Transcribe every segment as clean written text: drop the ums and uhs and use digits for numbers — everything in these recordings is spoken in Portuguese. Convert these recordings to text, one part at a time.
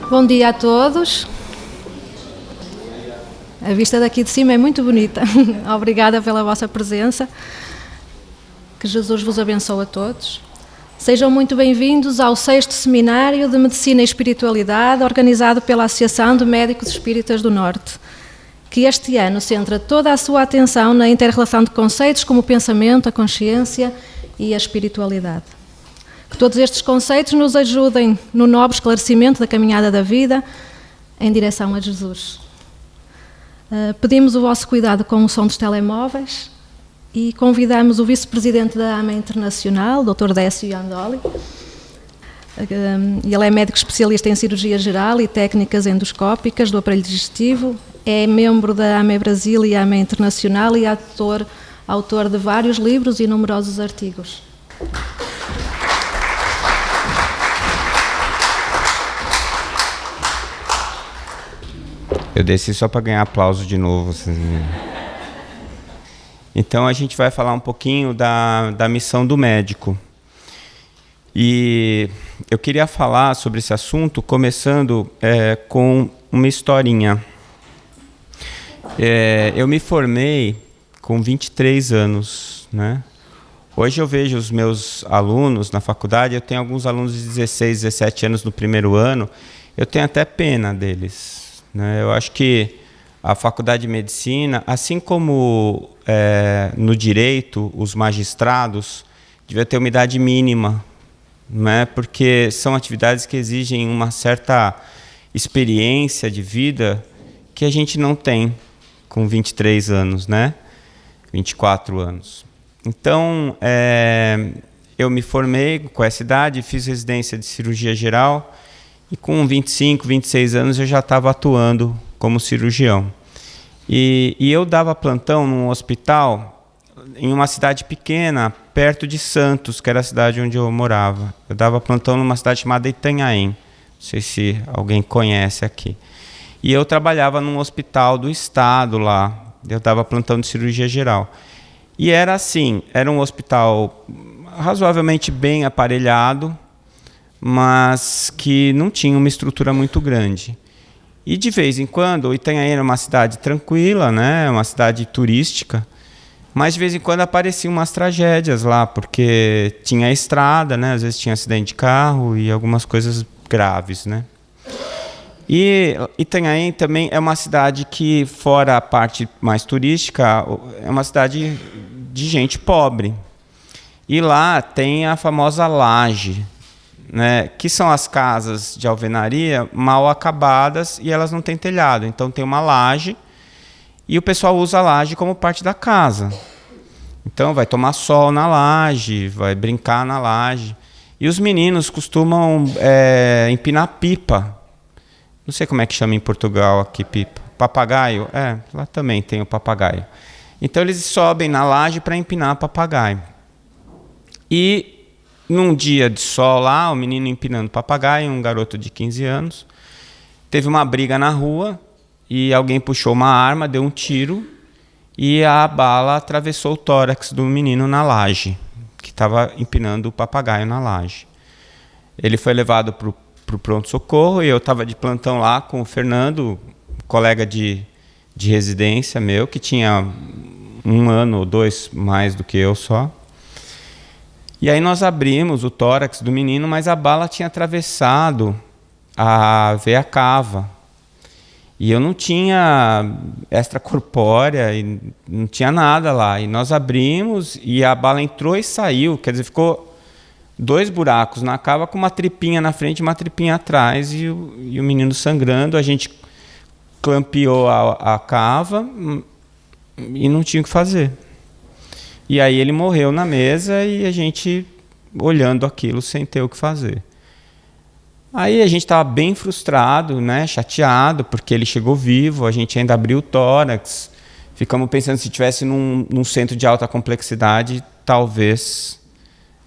Bom dia a todos. A vista daqui de cima é muito bonita. Obrigada pela vossa presença. Que Jesus vos abençoe a todos. Sejam muito bem-vindos ao 6º Seminário de Medicina e Espiritualidade, organizado pela Associação de Médicos Espíritas do Norte, que este ano centra toda a sua atenção na inter-relação de conceitos como o pensamento, a consciência e a espiritualidade. Que todos estes conceitos nos ajudem no nobre esclarecimento da caminhada da vida em direção a Jesus. Pedimos o vosso cuidado com o som dos telemóveis e convidamos o vice-presidente da AMA Internacional, Dr. Décio Iandoli. Ele é médico especialista em cirurgia geral e técnicas endoscópicas do aparelho digestivo, é membro da AMA Brasil e AMA Internacional e autor de vários livros e numerosos artigos. Eu desci só para ganhar aplauso de novo. Então a gente vai falar um pouquinho da missão do médico. E eu queria falar sobre esse assunto começando com uma historinha. Eu me formei com 23 anos, né? Hoje eu vejo os meus alunos na faculdade, eu tenho alguns alunos de 16, 17 anos no primeiro ano, eu tenho até pena deles. Eu acho que a faculdade de medicina, assim como no direito, os magistrados, devia ter uma idade mínima, né? Porque são atividades que exigem uma certa experiência de vida que a gente não tem com 23 anos, né? 24 anos. Então, eu me formei com essa idade, fiz residência de cirurgia geral, e com 25, 26 anos eu já estava atuando como cirurgião. E eu dava plantão num hospital em uma cidade pequena, perto de Santos, que era a cidade onde eu morava. Eu dava plantão numa cidade chamada Itanhaém. Não sei se alguém conhece aqui. E eu trabalhava num hospital do estado lá. Eu dava plantão de cirurgia geral. E era assim, era um hospital razoavelmente bem aparelhado, mas que não tinha uma estrutura muito grande. E de vez em quando, o Itanhaém era uma cidade tranquila, né, uma cidade turística, mas de vez em quando apareciam umas tragédias lá, porque tinha estrada, né, às vezes tinha acidente de carro e algumas coisas graves, né. E Itanhaém também é uma cidade que, fora a parte mais turística, é uma cidade de gente pobre. E lá tem a famosa laje, né, que são as casas de alvenaria mal acabadas e elas não têm telhado. Então tem uma laje e o pessoal usa a laje como parte da casa. Então vai tomar sol na laje, vai brincar na laje. E os meninos costumam empinar pipa. Não sei como é que chama em Portugal aqui pipa. Papagaio? Lá também tem o papagaio. Então eles sobem na laje para empinar papagaio. E num dia de sol lá, o menino empinando papagaio, um garoto de 15 anos, teve uma briga na rua e alguém puxou uma arma, deu um tiro e a bala atravessou o tórax do menino na laje, que estava empinando o papagaio na laje. Ele foi levado para o pronto-socorro e eu estava de plantão lá com o Fernando, colega de residência meu, que tinha 1 ano ou 2 mais do que eu só. E aí nós abrimos o tórax do menino, mas a bala tinha atravessado a veia cava. E eu não tinha extracorpórea, e não tinha nada lá. E nós abrimos e a bala entrou e saiu. Quer dizer, ficou 2 buracos na cava com uma tripinha na frente e uma tripinha atrás. E o menino sangrando. A gente clampeou a cava e não tinha o que fazer. E aí ele morreu na mesa e a gente olhando aquilo sem ter o que fazer. Aí a gente estava bem frustrado, né, chateado, porque ele chegou vivo, a gente ainda abriu o tórax. Ficamos pensando, se tivesse num centro de alta complexidade, talvez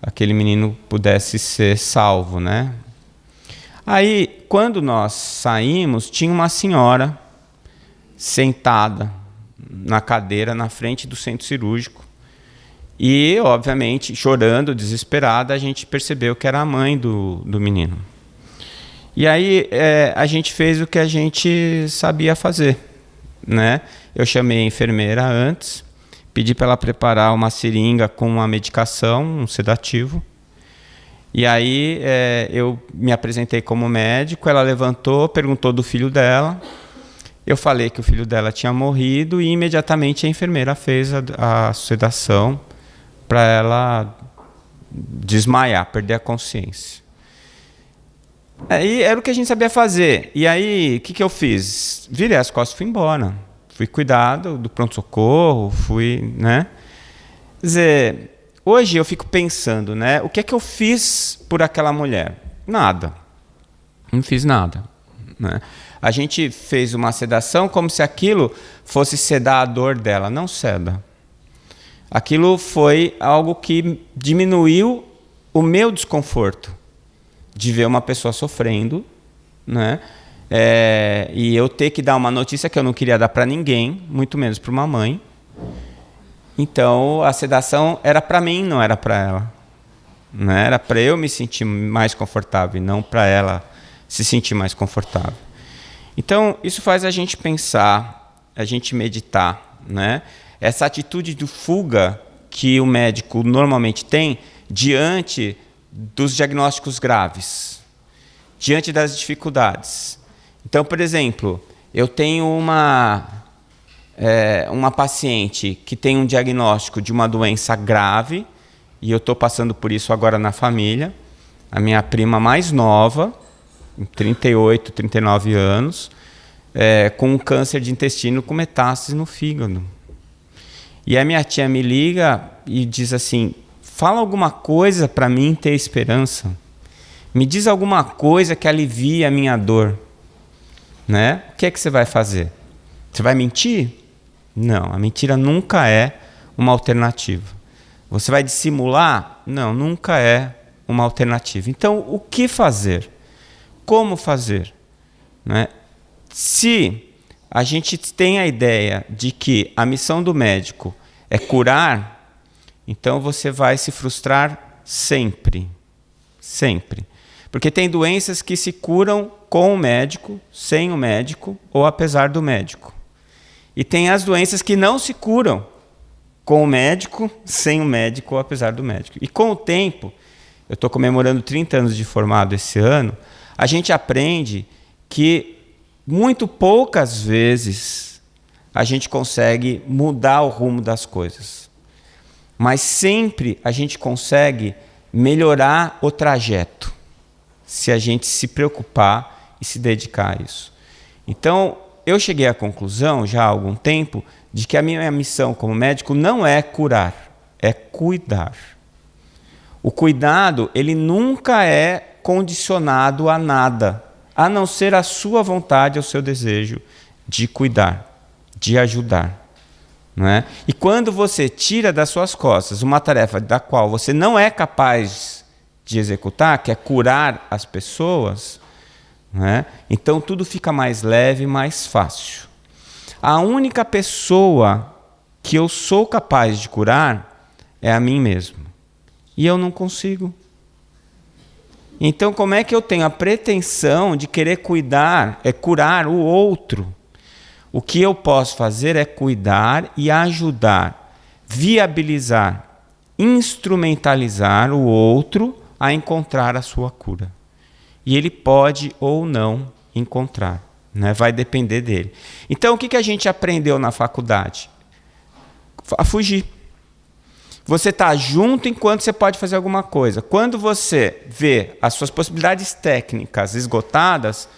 aquele menino pudesse ser salvo, né? Aí, quando nós saímos, tinha uma senhora sentada na cadeira na frente do centro cirúrgico. E, obviamente, chorando, desesperada, a gente percebeu que era a mãe do menino. E aí a gente fez o que a gente sabia fazer, né? Eu chamei a enfermeira antes, pedi para ela preparar uma seringa com uma medicação, um sedativo. E aí eu me apresentei como médico, ela levantou, perguntou do filho dela. Eu falei que o filho dela tinha morrido e imediatamente a enfermeira fez a sedação para ela desmaiar, perder a consciência. Aí era o que a gente sabia fazer. E aí, o que eu fiz? Virei as costas e fui embora. Fui cuidar do pronto-socorro, né? Quer dizer, hoje eu fico pensando, né? O que é que eu fiz por aquela mulher? Nada. Não fiz nada, né? A gente fez uma sedação como se aquilo fosse sedar a dor dela. Não seda. Aquilo foi algo que diminuiu o meu desconforto de ver uma pessoa sofrendo, né? E eu ter que dar uma notícia que eu não queria dar para ninguém, muito menos para uma mãe. Então a sedação era para mim, não era para ela, né? Era para eu me sentir mais confortável e não para ela se sentir mais confortável. Então isso faz a gente pensar, a gente meditar, né? Essa atitude de fuga que o médico normalmente tem diante dos diagnósticos graves, diante das dificuldades. Então, por exemplo, eu tenho uma paciente que tem um diagnóstico de uma doença grave, e eu estou passando por isso agora na família, a minha prima mais nova, 38, 39 anos, com um câncer de intestino com metástase no fígado. E a minha tia me liga e diz assim: fala alguma coisa para mim ter esperança. Me diz alguma coisa que alivie a minha dor. Né? O que é que você vai fazer? Você vai mentir? Não, a mentira nunca é uma alternativa. Você vai dissimular? Não, nunca é uma alternativa. Então, o que fazer? Como fazer? Né? Se a gente tem a ideia de que a missão do médico é curar, então você vai se frustrar sempre. Sempre. Porque tem doenças que se curam com o médico, sem o médico ou apesar do médico. E tem as doenças que não se curam com o médico, sem o médico ou apesar do médico. E com o tempo, eu estou comemorando 30 anos de formado esse ano, a gente aprende que muito poucas vezes a gente consegue mudar o rumo das coisas. Mas sempre a gente consegue melhorar o trajeto, se a gente se preocupar e se dedicar a isso. Então, eu cheguei à conclusão, já há algum tempo, de que a minha missão como médico não é curar, é cuidar. O cuidado, ele nunca é condicionado a nada, a não ser a sua vontade, o seu desejo de cuidar, de ajudar. Não é? E quando você tira das suas costas uma tarefa da qual você não é capaz de executar, que é curar as pessoas, né? Então tudo fica mais leve, mais fácil. A única pessoa que eu sou capaz de curar é a mim mesmo. E eu não consigo. Então como é que eu tenho a pretensão de querer curar o outro? O que eu posso fazer é cuidar e ajudar, viabilizar, instrumentalizar o outro a encontrar a sua cura. E ele pode ou não encontrar, né? Vai depender dele. Então, o que a gente aprendeu na faculdade? A fugir. Você está junto enquanto você pode fazer alguma coisa. Quando você vê as suas possibilidades técnicas esgotadas,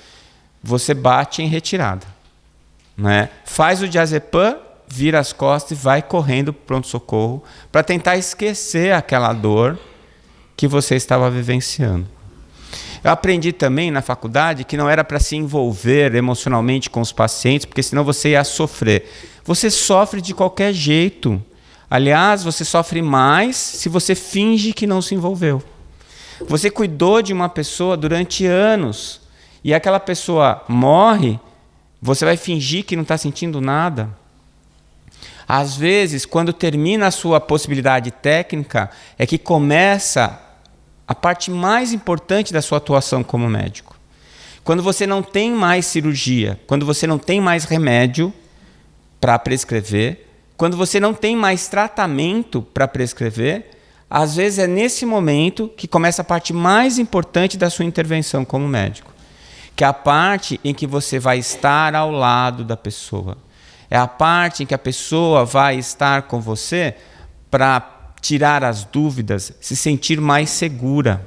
você bate em retirada. Né? Faz o diazepam, vira as costas e vai correndo para o pronto-socorro para tentar esquecer aquela dor que você estava vivenciando. Eu aprendi também na faculdade que não era para se envolver emocionalmente com os pacientes, porque senão você ia sofrer. Você sofre de qualquer jeito. Aliás, você sofre mais se você finge que não se envolveu. Você cuidou de uma pessoa durante anos e aquela pessoa morre, você vai fingir que não está sentindo nada? Às vezes, quando termina a sua possibilidade técnica, é que começa a parte mais importante da sua atuação como médico. Quando você não tem mais cirurgia, quando você não tem mais remédio para prescrever, quando você não tem mais tratamento para prescrever, às vezes é nesse momento que começa a parte mais importante da sua intervenção como médico, que é a parte em que você vai estar ao lado da pessoa. É a parte em que a pessoa vai estar com você para tirar as dúvidas, se sentir mais segura.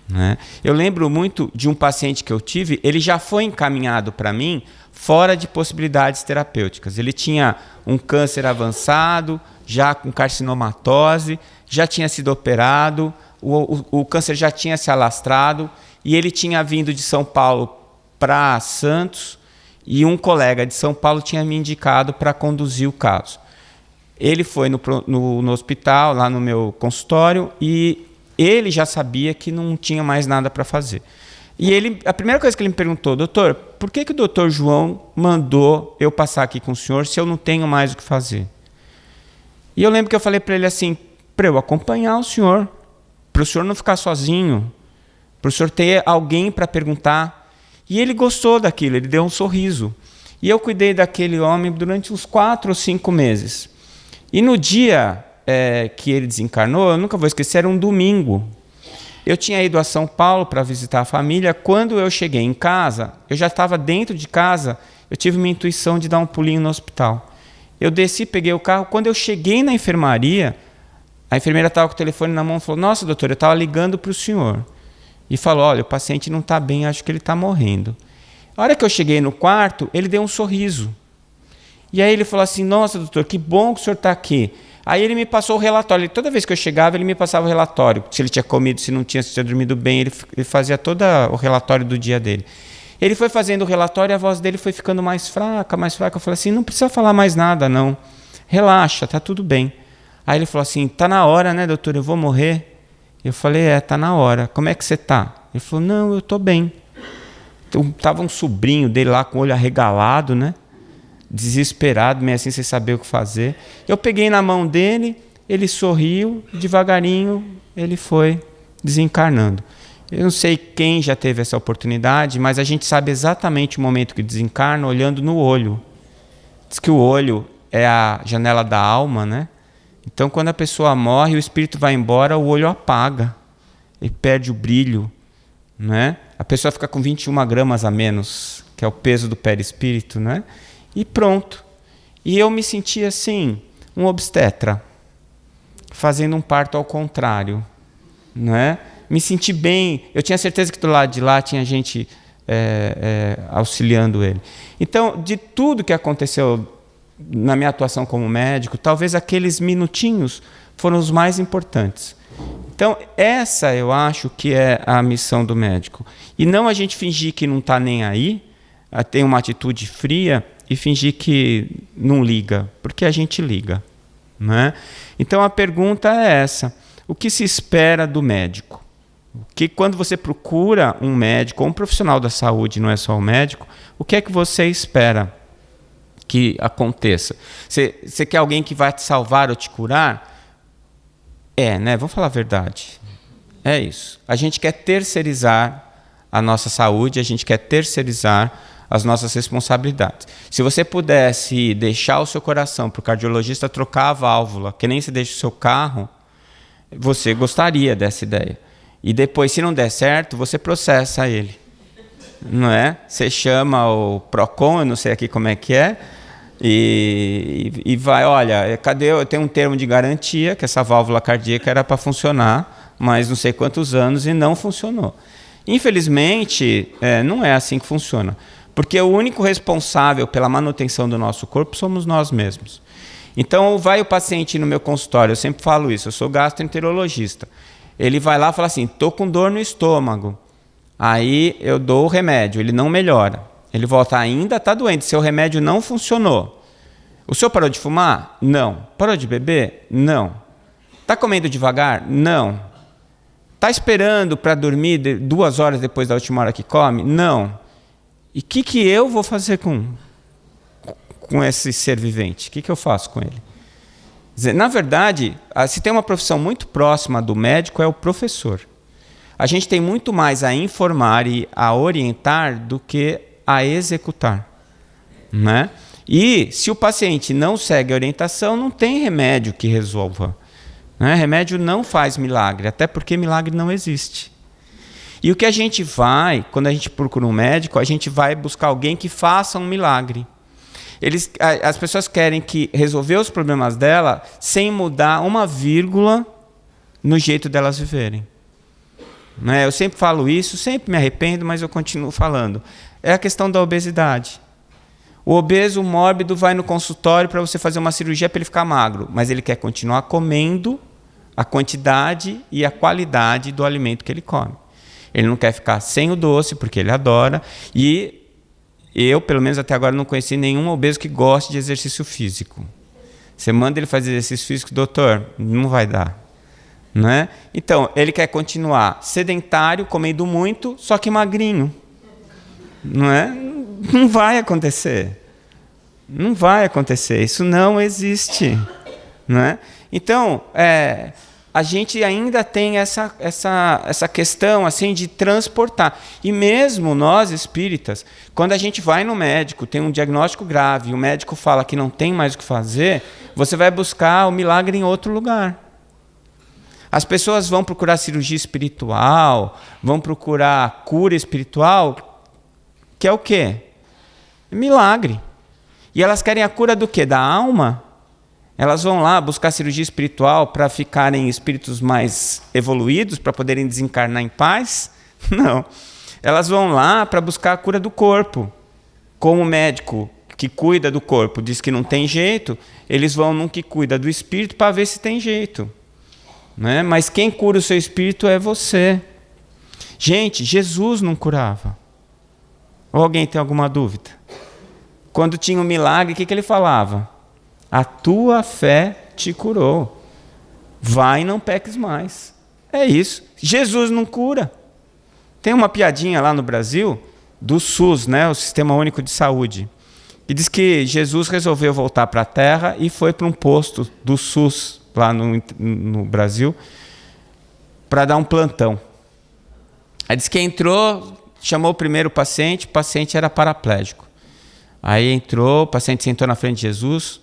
Né? Eu lembro muito de um paciente que eu tive, ele já foi encaminhado para mim fora de possibilidades terapêuticas. Ele tinha um câncer avançado, já com carcinomatose, já tinha sido operado, o câncer já tinha se alastrado e ele tinha vindo de São Paulo para Santos e um colega de São Paulo tinha me indicado para conduzir o caso. Ele foi no hospital, lá no meu consultório, e ele já sabia que não tinha mais nada para fazer. E a primeira coisa que ele me perguntou: doutor, por que o doutor João mandou eu passar aqui com o senhor se eu não tenho mais o que fazer? E eu lembro que eu falei para ele assim, para eu acompanhar o senhor, para o senhor não ficar sozinho, para o senhor ter alguém para perguntar. E ele gostou daquilo, ele deu um sorriso. E eu cuidei daquele homem durante uns 4 ou 5 meses. E no dia que ele desencarnou, eu nunca vou esquecer, era um domingo. Eu tinha ido a São Paulo para visitar a família. Quando eu cheguei em casa, eu já estava dentro de casa, eu tive uma intuição de dar um pulinho no hospital. Eu desci, peguei o carro. Quando eu cheguei na enfermaria, a enfermeira estava com o telefone na mão e falou: nossa, doutor, eu estava ligando para o senhor. E falou: olha, o paciente não está bem, acho que ele está morrendo. A hora que eu cheguei no quarto, ele deu um sorriso. E aí ele falou assim: nossa, doutor, que bom que o senhor está aqui. Aí ele me passou o relatório. Toda vez que eu chegava, ele me passava o relatório. Se ele tinha comido, se não tinha, se tinha dormido bem, ele fazia todo o relatório do dia dele. Ele foi fazendo o relatório e a voz dele foi ficando mais fraca, mais fraca. Eu falei assim: não precisa falar mais nada, não. Relaxa, tá tudo bem. Aí ele falou assim: tá na hora, né, doutor? Eu vou morrer. Eu falei: tá na hora. Como é que você tá? Ele falou: não, eu tô bem. Então, tava um sobrinho dele lá com o olho arregalado, né? Desesperado, meio assim, sem saber o que fazer. Eu peguei na mão dele, ele sorriu, devagarinho ele foi desencarnando. Eu não sei quem já teve essa oportunidade, mas a gente sabe exatamente o momento que desencarna olhando no olho. Diz que o olho é a janela da alma, né? Então, quando a pessoa morre, o espírito vai embora, o olho apaga, ele perde o brilho, né? A pessoa fica com 21 gramas a menos, que é o peso do perispírito, né? E pronto. E eu me senti assim, um obstetra, fazendo um parto ao contrário, né? Me senti bem. Eu tinha certeza que do lado de lá tinha gente auxiliando ele. Então, de tudo que aconteceu na minha atuação como médico, talvez aqueles minutinhos foram os mais importantes. Então, essa eu acho que é a missão do médico. E não a gente fingir que não está nem aí, ter uma atitude fria e fingir que não liga, porque a gente liga, né? Então a pergunta é essa: o que se espera do médico? Que quando você procura um médico ou um profissional da saúde, não é só o médico, o que é que você espera que aconteça? Você quer alguém que vai te salvar ou te curar? Né? Vamos falar a verdade. É isso. A gente quer terceirizar a nossa saúde, a gente quer terceirizar as nossas responsabilidades. Se você pudesse deixar o seu coração para o cardiologista trocar a válvula, que nem você deixa o seu carro, você gostaria dessa ideia. E depois, se não der certo, você processa ele. Não é? Você chama o PROCON, eu não sei aqui como é que é, e vai: olha, cadê? Eu tenho um termo de garantia que essa válvula cardíaca era para funcionar, mas não sei quantos anos e não funcionou. Infelizmente, não é assim que funciona. Porque o único responsável pela manutenção do nosso corpo somos nós mesmos. Então, vai o paciente no meu consultório, eu sempre falo isso, eu sou gastroenterologista. Ele vai lá e fala assim: estou com dor no estômago. Aí eu dou o remédio, ele não melhora. Ele volta: ainda está doente, seu remédio não funcionou. O senhor parou de fumar? Não. Parou de beber? Não. Está comendo devagar? Não. Está esperando para dormir 2 horas depois da última hora que come? Não. E o que eu vou fazer com esse ser vivente? O que eu faço com ele? Na verdade, se tem uma profissão muito próxima do médico, é o professor. a gente tem muito mais a informar e a orientar do que a executar, né? E se o paciente não segue a orientação, não tem remédio que resolva, né? Remédio não faz milagre, até porque milagre não existe. E o que a gente vai, quando a gente procura um médico, a gente vai buscar alguém que faça um milagre. As pessoas querem resolver os problemas dela sem mudar uma vírgula no jeito delas viverem. Eu sempre falo isso, sempre me arrependo, mas eu continuo falando. É a questão da obesidade. O obeso mórbido vai no consultório para você fazer uma cirurgia para ele ficar magro, mas ele quer continuar comendo a quantidade e a qualidade do alimento que ele come. Ele não quer ficar sem o doce, porque ele adora. E eu, pelo menos até agora, não conheci nenhum obeso que goste de exercício físico. Você manda ele fazer exercício físico, doutor, não vai dar. Né? Então, ele quer continuar sedentário, comendo muito, só que magrinho. Não é? Não vai acontecer. Não vai acontecer. Isso não existe. Não é? Então, a gente ainda tem essa questão assim, de transportar. E mesmo nós, espíritas, quando a gente vai no médico, tem um diagnóstico grave, e o médico fala que não tem mais o que fazer, você vai buscar o milagre em outro lugar. As pessoas vão procurar cirurgia espiritual, vão procurar cura espiritual, que é o quê? Milagre. E elas querem a cura do quê? Da alma? Elas vão lá buscar cirurgia espiritual para ficarem espíritos mais evoluídos, para poderem desencarnar em paz? Não. Elas vão lá para buscar a cura do corpo. Como o médico que cuida do corpo diz que não tem jeito, eles vão num que cuida do espírito para ver se tem jeito. Né? Mas quem cura o seu espírito é você. Gente, Jesus não curava. Ou alguém tem alguma dúvida? Quando tinha um milagre, o que ele falava? A tua fé te curou. Vai e não peques mais. É isso. Jesus não cura. Tem uma piadinha lá no Brasil do SUS, né, o Sistema Único de Saúde, que diz que Jesus resolveu voltar para a Terra e foi para um posto do SUS lá no Brasil para dar um plantão. Aí diz que entrou, chamou o primeiro paciente, o paciente era paraplégico. Aí entrou, o paciente sentou na frente de Jesus.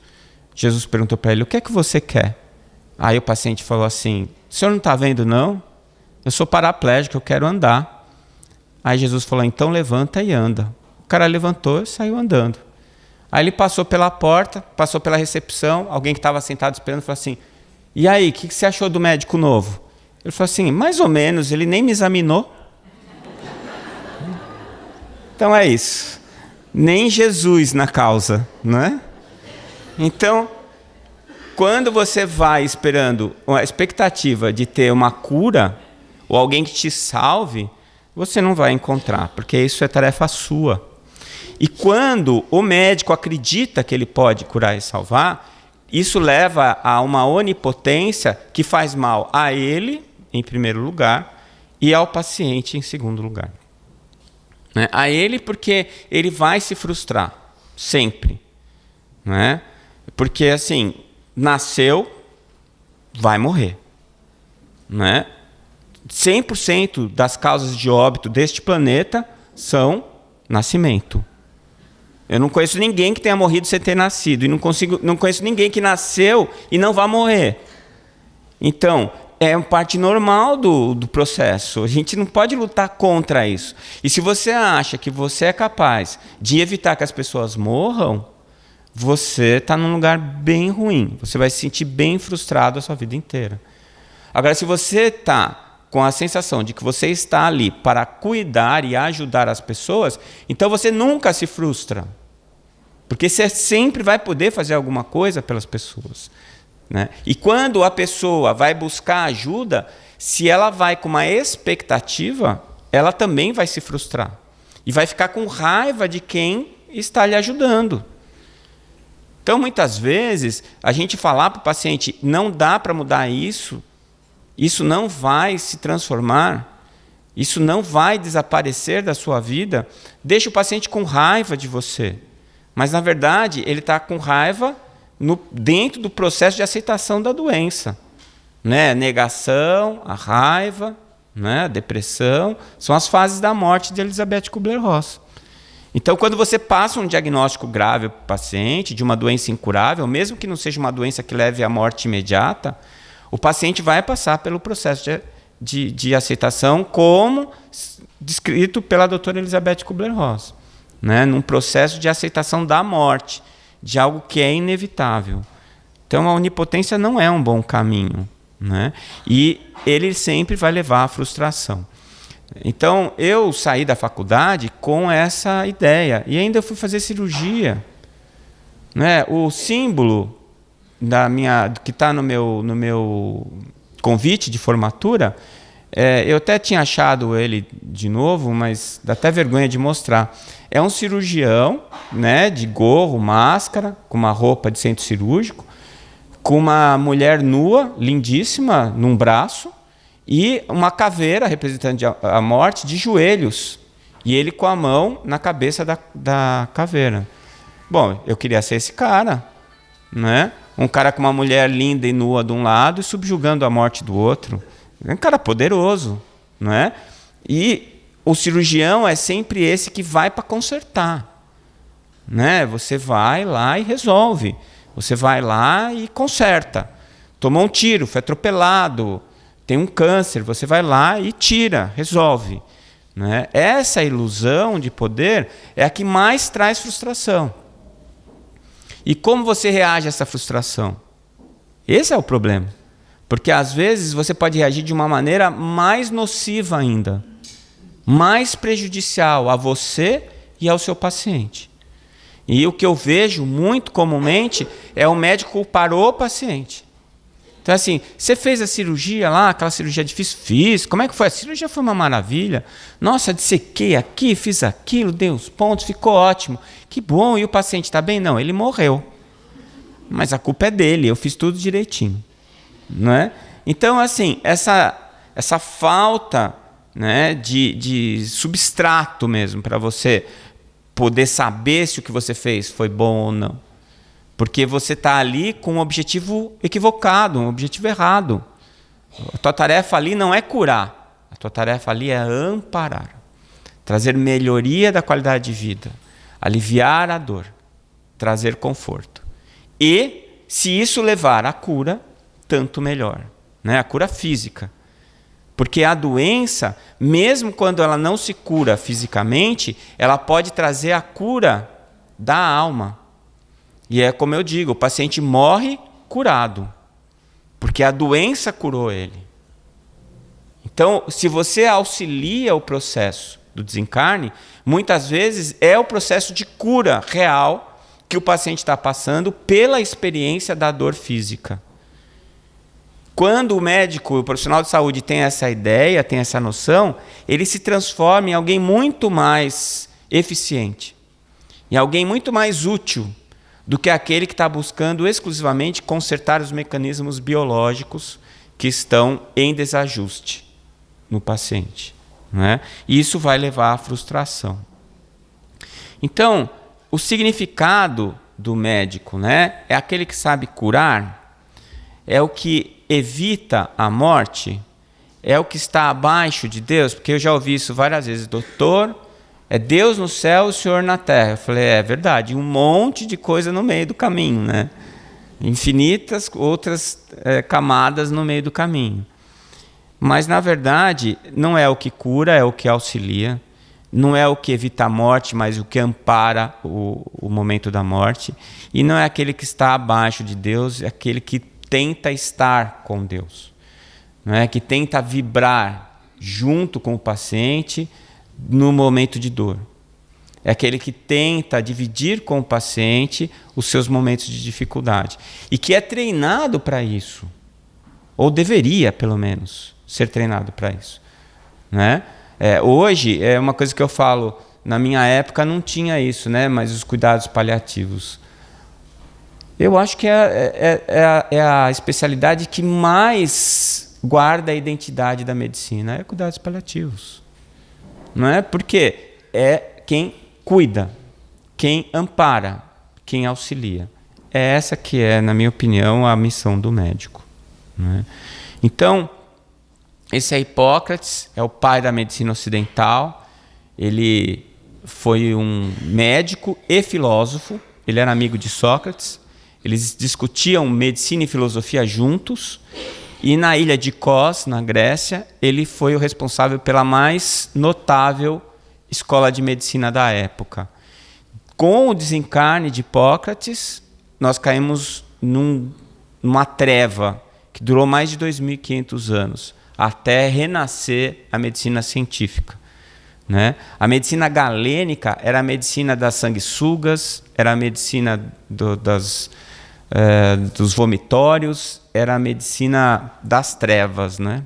Jesus perguntou para ele, o que é que você quer? Aí o paciente falou assim, o senhor não está vendo não? Eu sou paraplégico, eu quero andar. Aí Jesus falou, então levanta e anda. O cara levantou e saiu andando. Aí ele passou pela porta, passou pela recepção, alguém que estava sentado esperando falou assim, e aí, o que você achou do médico novo? Ele falou assim, mais ou menos, ele nem me examinou. Então é isso. Nem Jesus na causa, não é? Então, quando você vai esperando a expectativa de ter uma cura, ou alguém que te salve, você não vai encontrar, porque isso é tarefa sua. E quando o médico acredita que ele pode curar e salvar, isso leva a uma onipotência que faz mal a ele, em primeiro lugar, e ao paciente, em segundo lugar. A ele porque ele vai se frustrar, sempre. Né? Porque, assim, nasceu, vai morrer. Né? 100% das causas de óbito deste planeta são nascimento. Eu não conheço ninguém que tenha morrido sem ter nascido. E não conheço ninguém que nasceu e não vai morrer. Então, é uma parte normal do processo. A gente não pode lutar contra isso. E se você acha que você é capaz de evitar que as pessoas morram, você está num lugar bem ruim. Você vai se sentir bem frustrado a sua vida inteira. Agora, se você está com a sensação de que você está ali para cuidar e ajudar as pessoas, então você nunca se frustra. Porque você sempre vai poder fazer alguma coisa pelas pessoas. Né? E quando a pessoa vai buscar ajuda, se ela vai com uma expectativa, ela também vai se frustrar. E vai ficar com raiva de quem está lhe ajudando. Então, muitas vezes, a gente falar para o paciente, não dá para mudar isso não vai se transformar, isso não vai desaparecer da sua vida, deixa o paciente com raiva de você. Mas, na verdade, ele está com raiva dentro do processo de aceitação da doença. Né? Negação, a raiva. né? A depressão, são as fases da morte de Elizabeth Kubler-Ross. Então, quando você passa um diagnóstico grave para o paciente de uma doença incurável, mesmo que não seja uma doença que leve à morte imediata, o paciente vai passar pelo processo de aceitação, como descrito pela doutora Elizabeth Kubler-Ross, né? Num processo de aceitação da morte, de algo que é inevitável. Então, a onipotência não é um bom caminho, né? E ele sempre vai levar à frustração. Então, eu saí da faculdade com essa ideia e ainda fui fazer cirurgia, né? O símbolo que está no meu convite de formatura, eu até tinha achado ele de novo, mas dá até vergonha de mostrar. É um cirurgião, né, de gorro, máscara, com uma roupa de centro cirúrgico, com uma mulher nua, lindíssima, num braço, e uma caveira representando a morte de joelhos, e ele com a mão na cabeça da caveira. Bom, eu queria ser esse cara, né? Um cara com uma mulher linda e nua de um lado e subjugando a morte do outro. É um cara poderoso, né? E o cirurgião é sempre esse que vai para consertar, né? Você vai lá e resolve. Você vai lá e conserta. Tomou um tiro, foi atropelado, tem um câncer, você vai lá e tira, resolve, né? Essa ilusão de poder é a que mais traz frustração. E como você reage a essa frustração? Esse é o problema. Porque às vezes você pode reagir de uma maneira mais nociva ainda, mais prejudicial a você e ao seu paciente. E o que eu vejo muito comumente é o médico culpar o paciente. Então, assim, você fez a cirurgia lá, aquela cirurgia difícil? Fiz. Como é que foi? A cirurgia foi uma maravilha. Nossa, dissequei aqui, fiz aquilo, dei os pontos, ficou ótimo. Que bom. E o paciente está bem? Não, ele morreu. Mas a culpa é dele, eu fiz tudo direitinho. Não é? Então, assim, essa falta, né, de substrato mesmo para você poder saber se o que você fez foi bom ou não. Porque você está ali com um objetivo equivocado, um objetivo errado. A tua tarefa ali não é curar. A tua tarefa ali é amparar. Trazer melhoria da qualidade de vida. Aliviar a dor. Trazer conforto. E, se isso levar à cura, tanto melhor, né? A cura física. Porque a doença, mesmo quando ela não se cura fisicamente, ela pode trazer a cura da alma. E é como eu digo, o paciente morre curado, porque a doença curou ele. Então, se você auxilia o processo do desencarne, muitas vezes é o processo de cura real que o paciente está passando pela experiência da dor física. Quando o médico, o profissional de saúde tem essa ideia, tem essa noção, ele se transforma em alguém muito mais eficiente, em alguém muito mais útil do que aquele que está buscando exclusivamente consertar os mecanismos biológicos que estão em desajuste no paciente, né? E isso vai levar à frustração. Então, o significado do médico, né, é aquele que sabe curar, é o que evita a morte, é o que está abaixo de Deus, porque eu já ouvi isso várias vezes, doutor, é Deus no céu e o Senhor na terra. Eu falei, é verdade, um monte de coisa no meio do caminho, né? Infinitas outras camadas no meio do caminho. Mas, na verdade, não é o que cura, é o que auxilia, não é o que evita a morte, mas o que ampara o momento da morte, e não é aquele que está abaixo de Deus, é aquele que tenta estar com Deus, não é? Que tenta vibrar junto com o paciente no momento de dor. É aquele que tenta dividir com o paciente os seus momentos de dificuldade. E que é treinado para isso. Ou deveria, pelo menos, ser treinado para isso. Né? Hoje, é uma coisa que eu falo, na minha época não tinha isso, né? Mas os cuidados paliativos. Eu acho que é a especialidade que mais guarda a identidade da medicina, é cuidados paliativos. Não é? Porque é quem cuida, quem ampara, quem auxilia. É essa que é, na minha opinião, a missão do médico. Não é? Então, Esse é Hipócrates, é o pai da medicina ocidental. Ele foi um médico e filósofo. Ele era amigo de Sócrates. Eles discutiam medicina e filosofia juntos. E na ilha de Kos, na Grécia, ele foi o responsável pela mais notável escola de medicina da época. Com o desencarne de Hipócrates, nós caímos numa treva que durou mais de 2.500 anos, até renascer a medicina científica. Né? A medicina galênica era a medicina das sanguessugas, era a medicina dos vomitórios, era a medicina das trevas. Né?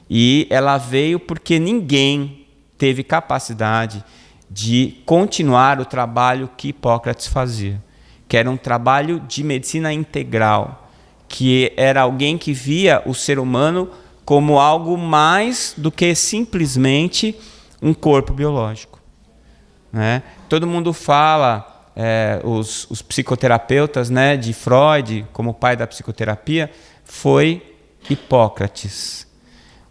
E ela veio porque ninguém teve capacidade de continuar o trabalho que Hipócrates fazia, que era um trabalho de medicina integral, que era alguém que via o ser humano como algo mais do que simplesmente um corpo biológico. Né? Todo mundo fala, os psicoterapeutas, né, de Freud, como pai da psicoterapia, foi Hipócrates.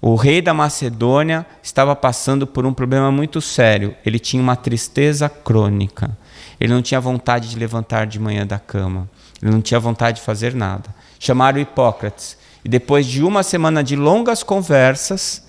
O rei da Macedônia estava passando por um problema muito sério. Ele tinha uma tristeza crônica. Ele não tinha vontade de levantar de manhã da cama. Ele não tinha vontade de fazer nada. Chamaram Hipócrates. E depois de uma semana de longas conversas,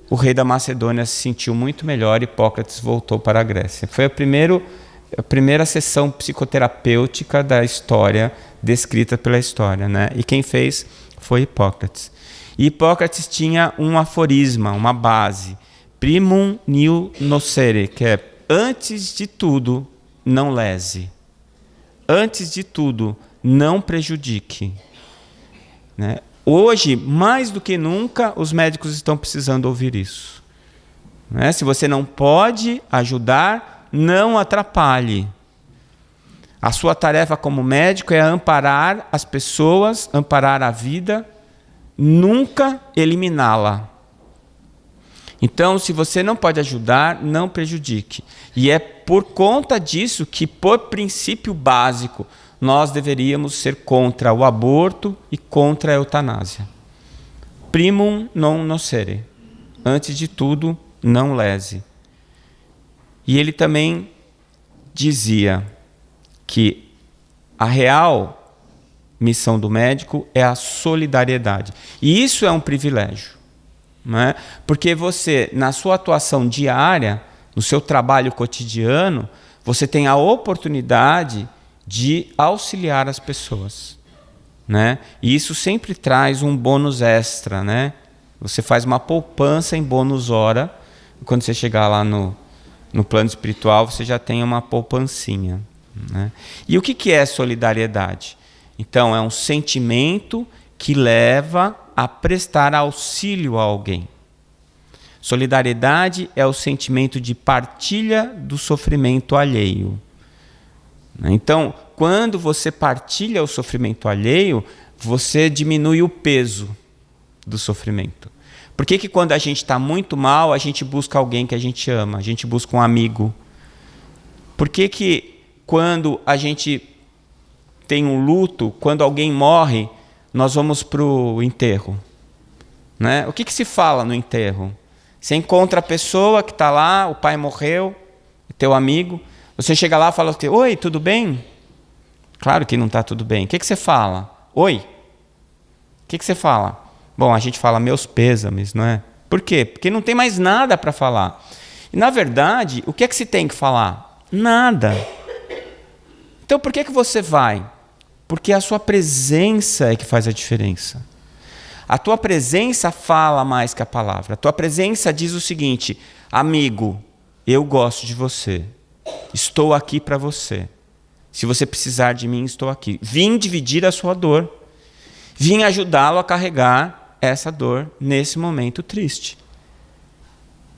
o rei da Macedônia se sentiu muito melhor e Hipócrates voltou para a Grécia. Foi a primeira sessão psicoterapêutica da história, descrita pela história. Né? E quem fez foi Hipócrates. E Hipócrates tinha um aforisma, uma base, primum nil nocere, que é, antes de tudo, não lese. Antes de tudo, não prejudique. Né? Hoje, mais do que nunca, os médicos estão precisando ouvir isso. Né? Se você não pode ajudar, não atrapalhe. A sua tarefa como médico é amparar as pessoas, amparar a vida, nunca eliminá-la. Então, se você não pode ajudar, não prejudique. E é por conta disso que, por princípio básico, nós deveríamos ser contra o aborto e contra a eutanásia. Primum non nocere. Antes de tudo, não lese. E ele também dizia que a real missão do médico é a solidariedade. E isso é um privilégio. Né? Porque você, na sua atuação diária, no seu trabalho cotidiano, você tem a oportunidade de auxiliar as pessoas. Né? E isso sempre traz um bônus extra. Né? Você faz uma poupança em bônus hora. Quando você chegar lá no plano espiritual, você já tem uma poupancinha. Né? E o que é solidariedade? Então, é um sentimento que leva a prestar auxílio a alguém. Solidariedade é o sentimento de partilha do sofrimento alheio. Então, quando você partilha o sofrimento alheio, você diminui o peso do sofrimento. Por que quando a gente está muito mal, a gente busca alguém que a gente ama, a gente busca um amigo? Por que quando a gente tem um luto, quando alguém morre, nós vamos para o enterro? Né? O que se fala no enterro? Você encontra a pessoa que está lá, o pai morreu, teu amigo, você chega lá e fala assim, oi, tudo bem? Claro que não está tudo bem. O que você fala? Oi? O que você fala? Bom, a gente fala meus pêsames, não é? Por quê? Porque não tem mais nada para falar. E, na verdade, o que é que se tem que falar? Nada. Então, por que você vai? Porque a sua presença é que faz a diferença. A tua presença fala mais que a palavra. A tua presença diz o seguinte, amigo, eu gosto de você. Estou aqui para você. Se você precisar de mim, estou aqui. Vim dividir a sua dor. Vim ajudá-lo a carregar essa dor nesse momento triste.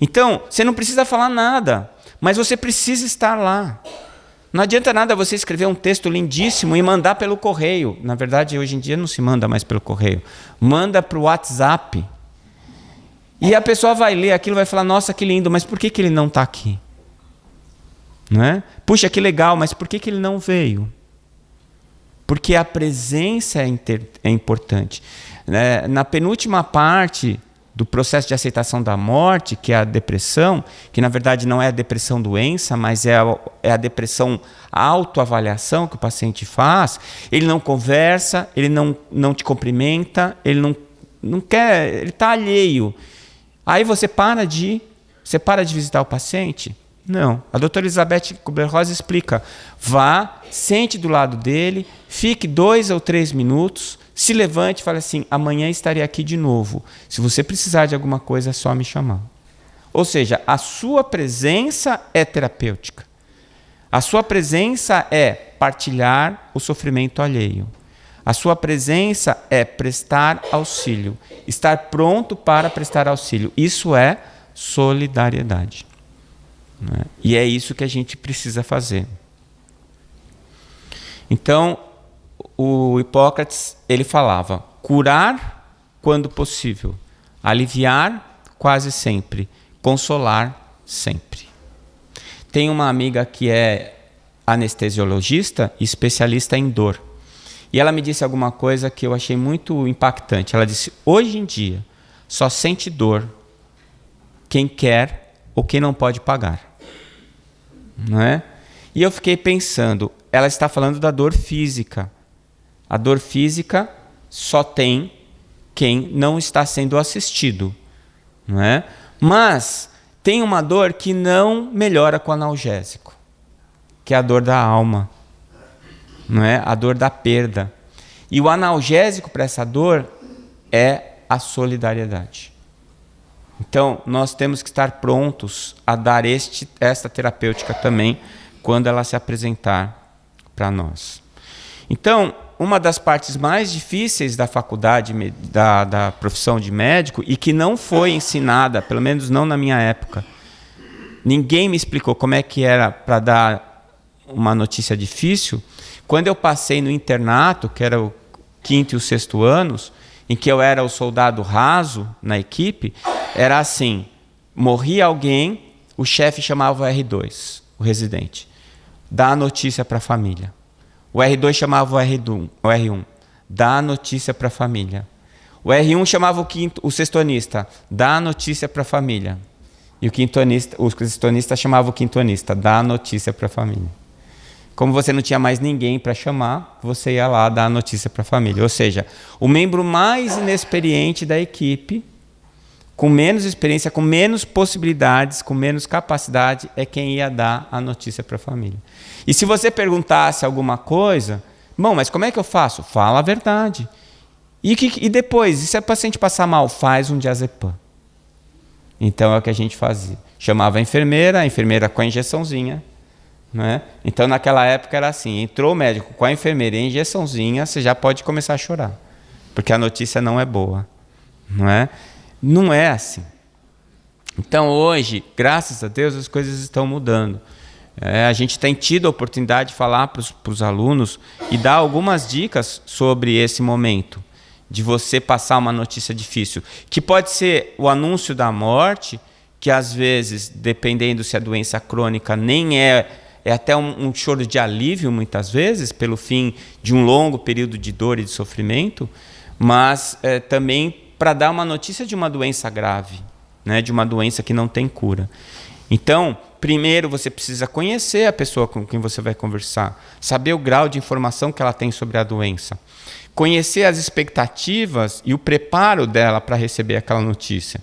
Então, você não precisa falar nada, mas você precisa estar lá. Não adianta nada você escrever um texto lindíssimo e mandar pelo correio. Na verdade, hoje em dia não se manda mais pelo correio. Manda para o WhatsApp. E a pessoa vai ler aquilo e vai falar, nossa, que lindo, mas por que ele não está aqui? Não é? Puxa, que legal, mas por que ele não veio? Porque a presença é importante. Na penúltima parte do processo de aceitação da morte, que é a depressão, que na verdade não é a depressão doença, mas é a depressão autoavaliação que o paciente faz, ele não conversa, ele não te cumprimenta, ele não quer, ele está alheio. Aí você para de visitar o paciente? Não. A doutora Elizabeth Kubler-Ross explica, vá, sente do lado dele, fique 2 ou 3 minutos, se levante e fale assim, amanhã estarei aqui de novo. Se você precisar de alguma coisa, é só me chamar. Ou seja, a sua presença é terapêutica. A sua presença é partilhar o sofrimento alheio. A sua presença é prestar auxílio. Estar pronto para prestar auxílio. Isso é solidariedade. Né? E é isso que a gente precisa fazer. Então, o Hipócrates, ele falava, curar quando possível, aliviar quase sempre, consolar sempre. Tem uma amiga que é anestesiologista e especialista em dor. E ela me disse alguma coisa que eu achei muito impactante. Ela disse, hoje em dia, só sente dor quem quer ou quem não pode pagar. Não é? E eu fiquei pensando, ela está falando da dor física. A dor física só tem quem não está sendo assistido. Não é? Mas tem uma dor que não melhora com analgésico, que é a dor da alma. Não é? A dor da perda. E o analgésico para essa dor é a solidariedade. Então, nós temos que estar prontos a dar esta terapêutica também, quando ela se apresentar para nós. Então, uma das partes mais difíceis da faculdade, da profissão de médico, e que não foi ensinada, pelo menos não na minha época, ninguém me explicou como é que era para dar uma notícia difícil. Quando eu passei no internato, que era o 5º e o 6º anos, em que eu era o soldado raso na equipe, era assim, morria alguém, o chefe chamava o R2, o residente, dá a notícia para a família. O R2 chamava o R1, dá a notícia para a família. O R1 chamava o sextonista, dá a notícia para a família. E o sextonista chamava o quintonista, dá a notícia para a família. Como você não tinha mais ninguém para chamar, você ia lá dar a notícia para a família. Ou seja, o membro mais inexperiente da equipe, com menos experiência, com menos possibilidades, com menos capacidade, é quem ia dar a notícia para a família. E se você perguntasse alguma coisa, bom, mas como é que eu faço? Fala a verdade. E depois, e se a paciente passar mal, faz um diazepam. Então é o que a gente fazia. Chamava a enfermeira com a injeçãozinha. Né? Então naquela época era assim, entrou o médico com a enfermeira e a injeçãozinha, você já pode começar a chorar, porque a notícia não é boa. Não é assim. Então hoje, graças a Deus, as coisas estão mudando. A gente tem tido a oportunidade de falar para os alunos e dar algumas dicas sobre esse momento de você passar uma notícia difícil, que pode ser o anúncio da morte, que às vezes, dependendo se a doença crônica nem é até um choro de alívio, muitas vezes, pelo fim de um longo período de dor e de sofrimento, mas também para dar uma notícia de uma doença grave, né, de uma doença que não tem cura. Então, primeiro você precisa conhecer a pessoa com quem você vai conversar, saber o grau de informação que ela tem sobre a doença, conhecer as expectativas e o preparo dela para receber aquela notícia.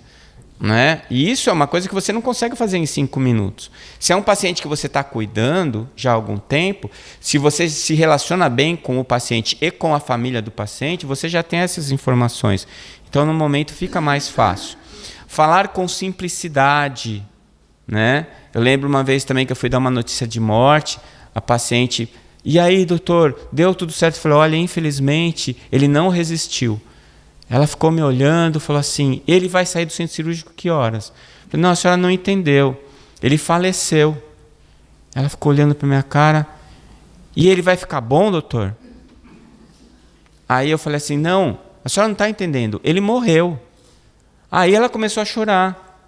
Né? E isso é uma coisa que você não consegue fazer em 5 minutos. Se é um paciente que você está cuidando já há algum tempo, se você se relaciona bem com o paciente e com a família do paciente, você já tem essas informações. Então, no momento, fica mais fácil. Falar com simplicidade. Né? Eu lembro uma vez também que eu fui dar uma notícia de morte, a paciente, e aí, doutor, deu tudo certo? Eu falei, olha, infelizmente, ele não resistiu. Ela ficou me olhando, falou assim, ele vai sair do centro cirúrgico que horas? Eu falei, não, a senhora não entendeu. Ele faleceu. Ela ficou olhando para minha cara. E ele vai ficar bom, doutor? Aí eu falei assim, não, a senhora não está entendendo. Ele morreu. Aí ela começou a chorar.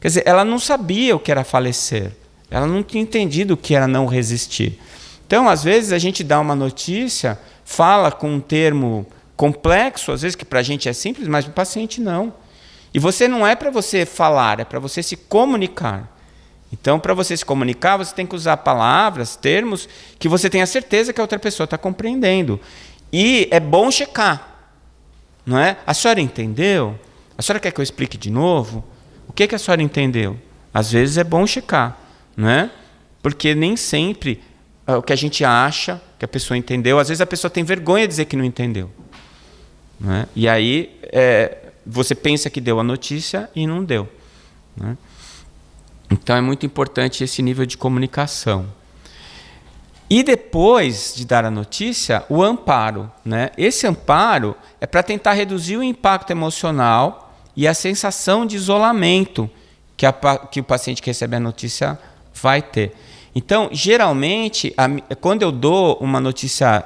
Quer dizer, ela não sabia o que era falecer. Ela não tinha entendido o que era não resistir. Então, às vezes, a gente dá uma notícia, fala com um termo complexo, às vezes que para a gente é simples, mas para o paciente não. E você não é para você falar, é para você se comunicar. Então, para você se comunicar, você tem que usar palavras, termos, que você tenha certeza que a outra pessoa está compreendendo. E é bom checar. Não é? A senhora entendeu? A senhora quer que eu explique de novo? O que a senhora entendeu? Às vezes é bom checar. Não é? Porque nem sempre o que a gente acha que a pessoa entendeu, às vezes a pessoa tem vergonha de dizer que não entendeu. Não é? E aí você pensa que deu a notícia e não deu. Não é? Então é muito importante esse nível de comunicação. E depois de dar a notícia, o amparo. Né? Esse amparo é para tentar reduzir o impacto emocional e a sensação de isolamento que o paciente que recebe a notícia vai ter. Então, geralmente, quando eu dou uma notícia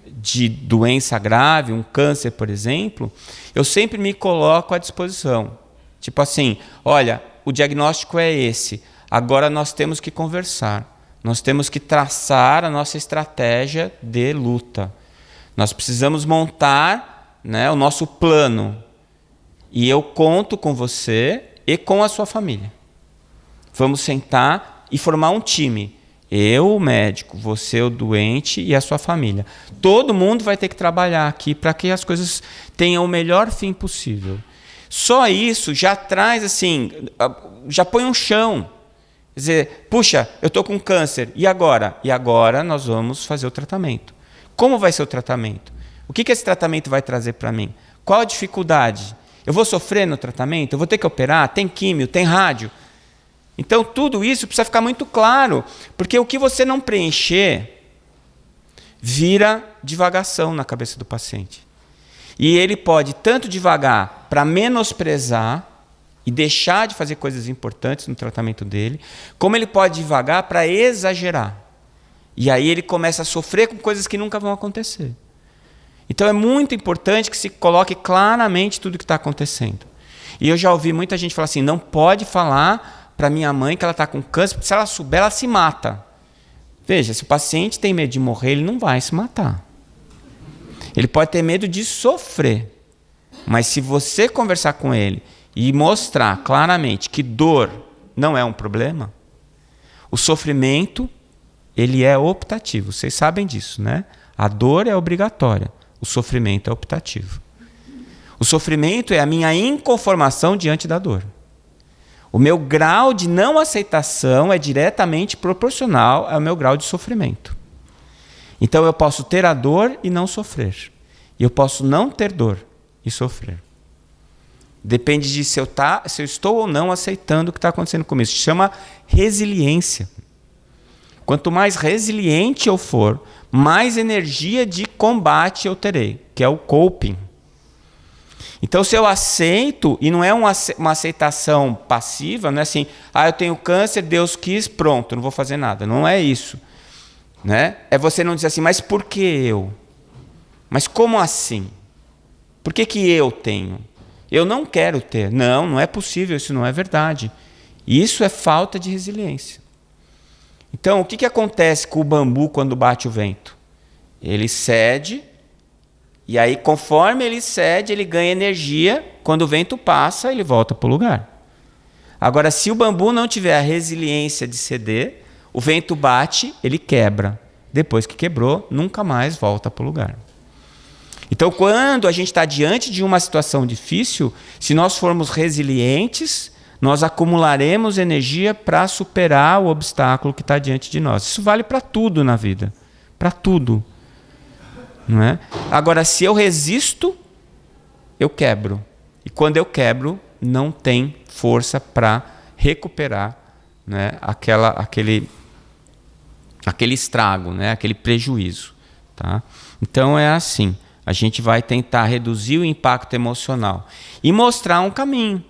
de doença grave, um câncer, por exemplo, eu sempre me coloco à disposição. Tipo assim, olha, o diagnóstico é esse, agora nós temos que conversar. Nós temos que traçar a nossa estratégia de luta. Nós precisamos montar, né, o nosso plano. E eu conto com você e com a sua família. Vamos sentar e formar um time. Eu, o médico, você, o doente e a sua família. Todo mundo vai ter que trabalhar aqui para que as coisas tenham o melhor fim possível. Só isso já traz assim, já põe um chão. Quer dizer, puxa, eu estou com câncer, e agora? E agora nós vamos fazer o tratamento. Como vai ser o tratamento? O que esse tratamento vai trazer para mim? Qual a dificuldade? Eu vou sofrer no tratamento? Eu vou ter que operar? Tem químio? Tem rádio? Então, tudo isso precisa ficar muito claro, porque o que você não preencher vira divagação na cabeça do paciente. E ele pode tanto divagar para menosprezar e deixar de fazer coisas importantes no tratamento dele, como ele pode divagar para exagerar. E aí ele começa a sofrer com coisas que nunca vão acontecer. Então é muito importante que se coloque claramente tudo o que está acontecendo. E eu já ouvi muita gente falar assim, não pode falar para minha mãe que ela está com câncer, porque se ela souber, ela se mata. Veja, se o paciente tem medo de morrer, ele não vai se matar. Ele pode ter medo de sofrer. Mas se você conversar com ele e mostrar claramente que dor não é um problema, o sofrimento, ele é optativo. Vocês sabem disso, né? A dor é obrigatória, o sofrimento é optativo. O sofrimento é a minha inconformação diante da dor. O meu grau de não aceitação é diretamente proporcional ao meu grau de sofrimento. Então eu posso ter a dor e não sofrer. E eu posso não ter dor e sofrer. Depende de se eu estou ou não aceitando o que está acontecendo comigo. Isso se chama resiliência. Quanto mais resiliente eu for, mais energia de combate eu terei, que é o coping. Então, se eu aceito, e não é uma aceitação passiva, não é assim, eu tenho câncer, Deus quis, pronto, não vou fazer nada. Não é isso. Né? É você não dizer assim, mas por que eu? Mas como assim? Por que eu tenho? Eu não quero ter. Não, não é possível, isso não é verdade. Isso é falta de resiliência. Então, o que acontece com o bambu quando bate o vento? Ele cede, e aí, conforme ele cede, ele ganha energia. Quando o vento passa, ele volta para o lugar. Agora, se o bambu não tiver a resiliência de ceder, o vento bate, ele quebra. Depois que quebrou, nunca mais volta para o lugar. Então, quando a gente está diante de uma situação difícil, se nós formos resilientes, nós acumularemos energia para superar o obstáculo que está diante de nós. Isso vale para tudo na vida. Para tudo. Não é? Agora, se eu resisto, eu quebro. E quando eu quebro, não tem força para recuperar, né, aquele estrago, né, aquele prejuízo. Tá? Então é assim, a gente vai tentar reduzir o impacto emocional e mostrar um caminho.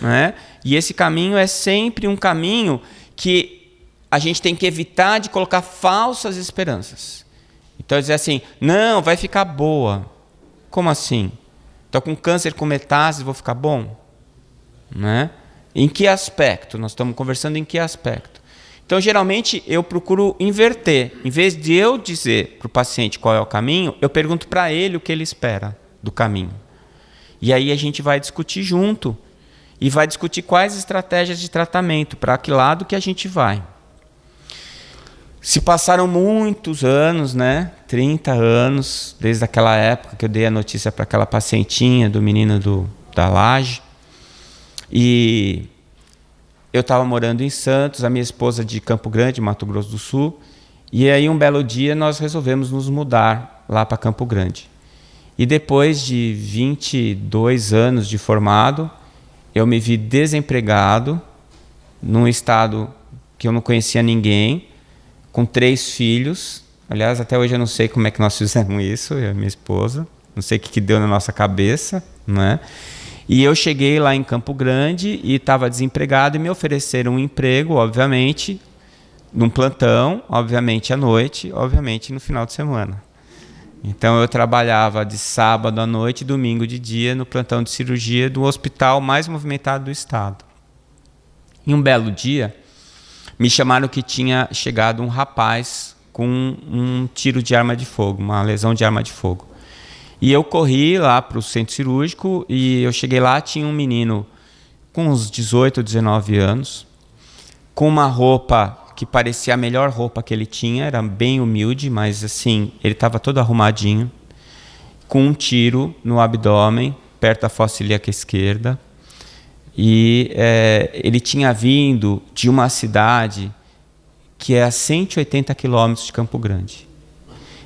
Né? E esse caminho é sempre um caminho que a gente tem que evitar de colocar falsas esperanças. Então dizer assim, não, vai ficar boa. Como assim? Estou com câncer com metástase, vou ficar bom? Né? Em que aspecto? Nós estamos conversando em que aspecto? Então, geralmente, eu procuro inverter. Em vez de eu dizer para o paciente qual é o caminho, eu pergunto para ele o que ele espera do caminho. E aí a gente vai discutir junto. E vai discutir quais estratégias de tratamento, para que lado que a gente vai. Se passaram muitos anos, né? 30 anos, desde aquela época que eu dei a notícia para aquela pacientinha do menino da laje. E eu estava morando em Santos, a minha esposa de Campo Grande, Mato Grosso do Sul. E aí um belo dia nós resolvemos nos mudar lá para Campo Grande. E depois de 22 anos de formado, eu me vi desempregado, num estado que eu não conhecia ninguém, com 3 filhos. Aliás, até hoje eu não sei como é que nós fizemos isso, eu e a minha esposa. Não sei o que deu na nossa cabeça, né? E eu cheguei lá em Campo Grande e estava desempregado e me ofereceram um emprego, obviamente, num plantão, obviamente à noite, obviamente no final de semana. Então eu trabalhava de sábado à noite, domingo de dia, no plantão de cirurgia do hospital mais movimentado do estado. E um belo dia, me chamaram que tinha chegado um rapaz com um tiro de arma de fogo, uma lesão de arma de fogo. E eu corri lá para o centro cirúrgico e eu cheguei lá, tinha um menino com uns 18, 19 anos, com uma roupa que parecia a melhor roupa que ele tinha, era bem humilde, mas assim, ele estava todo arrumadinho, com um tiro no abdômen, perto da fossa ilíaca esquerda. E ele tinha vindo de uma cidade que é a 180 quilômetros de Campo Grande.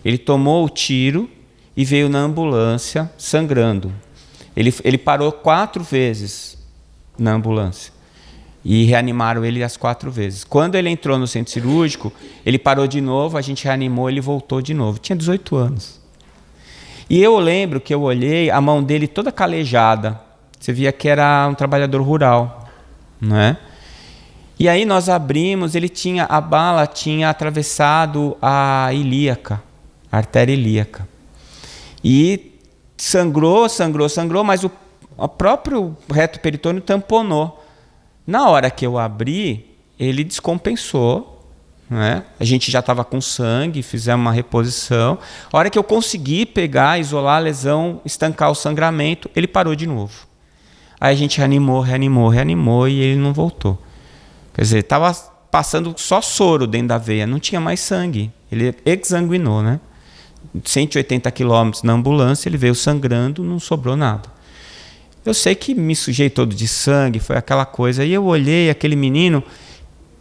Ele tomou o tiro e veio na ambulância sangrando. Ele parou 4 vezes na ambulância. E reanimaram ele as 4 vezes. Quando ele entrou no centro cirúrgico, ele parou de novo, a gente reanimou, ele voltou de novo. Tinha 18 anos. E eu lembro que eu olhei a mão dele toda calejada. Você via que era um trabalhador rural, né? E aí nós abrimos, a bala tinha atravessado a ilíaca, a artéria ilíaca. E sangrou, mas o próprio reto peritônio tamponou. Na hora que eu abri, ele descompensou, né? A gente já estava com sangue, fizemos uma reposição. A hora que eu consegui pegar, isolar a lesão, estancar o sangramento, ele parou de novo. Aí a gente reanimou e ele não voltou. Quer dizer, estava passando só soro dentro da veia, não tinha mais sangue. Ele exsanguinou, né? 180 quilômetros na ambulância, ele veio sangrando, não sobrou nada. Eu sei que me sujei todo de sangue, foi aquela coisa. E eu olhei aquele menino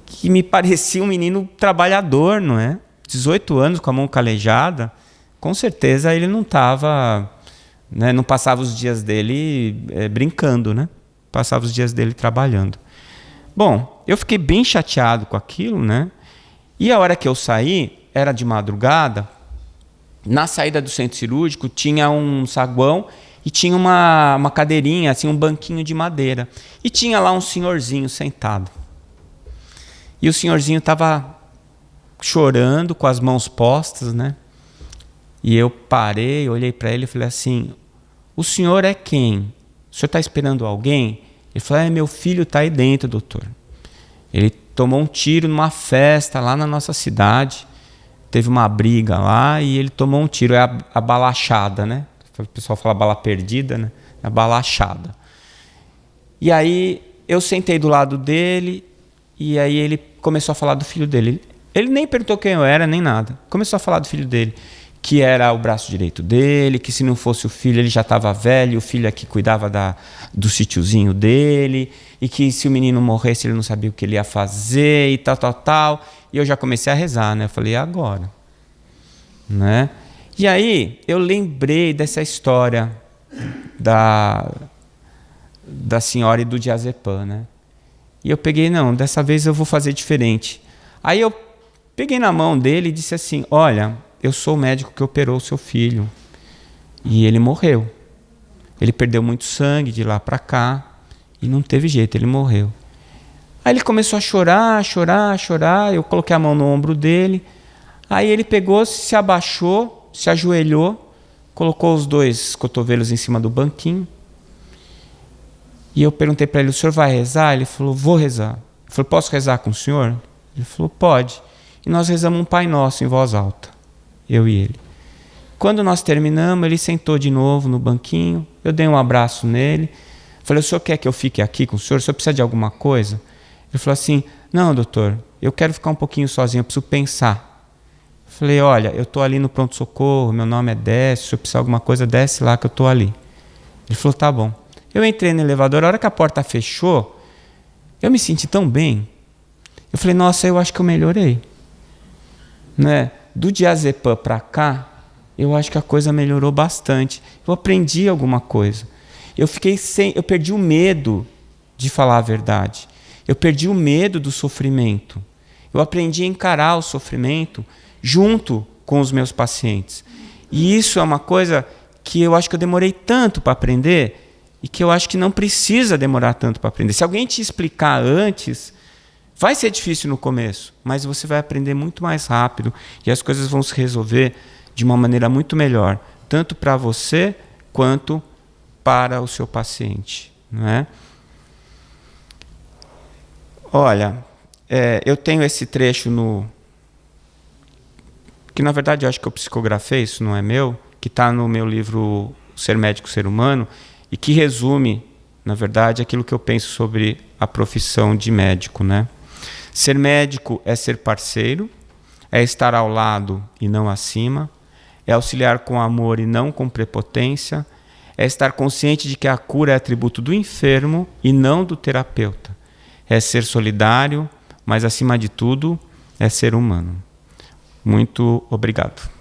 que me parecia um menino trabalhador, não é? 18 anos com a mão calejada. Com certeza ele não estava, né? Não passava os dias dele brincando, né? Passava os dias dele trabalhando. Bom, eu fiquei bem chateado com aquilo, né? E a hora que eu saí, era de madrugada, na saída do centro cirúrgico tinha um saguão e tinha uma cadeirinha, assim, um banquinho de madeira. E tinha lá um senhorzinho sentado. E o senhorzinho estava chorando, com as mãos postas, né? E eu parei, olhei para ele e falei assim: o senhor é quem? O senhor está esperando alguém? Ele falou: meu filho está aí dentro, doutor. Ele tomou um tiro numa festa lá na nossa cidade. Teve uma briga lá e ele tomou um tiro. É a bala achada, né? O pessoal fala bala perdida, né? A bala achada. E aí eu sentei do lado dele e aí ele começou a falar do filho dele. Ele nem perguntou quem eu era, nem nada. Começou a falar do filho dele, que era o braço direito dele, que se não fosse o filho ele já estava velho, o filho é que cuidava do sítiozinho dele, e que se o menino morresse ele não sabia o que ele ia fazer e tal. E eu já comecei a rezar, né? Eu falei: e agora? Né? E aí eu lembrei dessa história da senhora e do diazepam, né? E eu peguei: não, dessa vez eu vou fazer diferente. Aí eu peguei na mão dele e disse assim: olha, eu sou o médico que operou o seu filho e ele morreu. Ele perdeu muito sangue de lá para cá e não teve jeito, ele morreu. Aí ele começou a chorar. Eu coloquei a mão no ombro dele. Aí ele pegou, se abaixou, se ajoelhou, colocou os 2 cotovelos em cima do banquinho. E eu perguntei para ele: o senhor vai rezar? Ele falou: vou rezar. Eu falei: posso rezar com o senhor? Ele falou: pode. E nós rezamos um Pai Nosso em voz alta, eu e ele. Quando nós terminamos, ele sentou de novo no banquinho, eu dei um abraço nele, falei, o senhor quer que eu fique aqui com o senhor? O senhor precisa de alguma coisa? Ele falou assim, não, doutor, eu quero ficar um pouquinho sozinho, eu preciso pensar. Falei, olha, eu estou ali no pronto-socorro, meu nome é Décio, se eu precisar de alguma coisa, desce lá que eu estou ali. Ele falou, tá bom. Eu entrei no elevador, a hora que a porta fechou, eu me senti tão bem. Eu falei, nossa, eu acho que eu melhorei. Né? Do diazepam para cá, eu acho que a coisa melhorou bastante. Eu aprendi alguma coisa. Eu perdi o medo de falar a verdade. Eu perdi o medo do sofrimento. Eu aprendi a encarar o sofrimento junto com os meus pacientes. E isso é uma coisa que eu acho que eu demorei tanto para aprender e que eu acho que não precisa demorar tanto para aprender. Se alguém te explicar antes, vai ser difícil no começo, mas você vai aprender muito mais rápido e as coisas vão se resolver de uma maneira muito melhor, tanto para você quanto para o seu paciente. Não é? Olha, eu tenho esse trecho que na verdade eu acho que eu psicografei, isso não é meu, que está no meu livro Ser Médico, Ser Humano, e que resume, na verdade, aquilo que eu penso sobre a profissão de médico, né? Ser médico é ser parceiro, é estar ao lado e não acima, é auxiliar com amor e não com prepotência, é estar consciente de que a cura é atributo do enfermo e não do terapeuta, é ser solidário, mas, acima de tudo, é ser humano. Muito obrigado.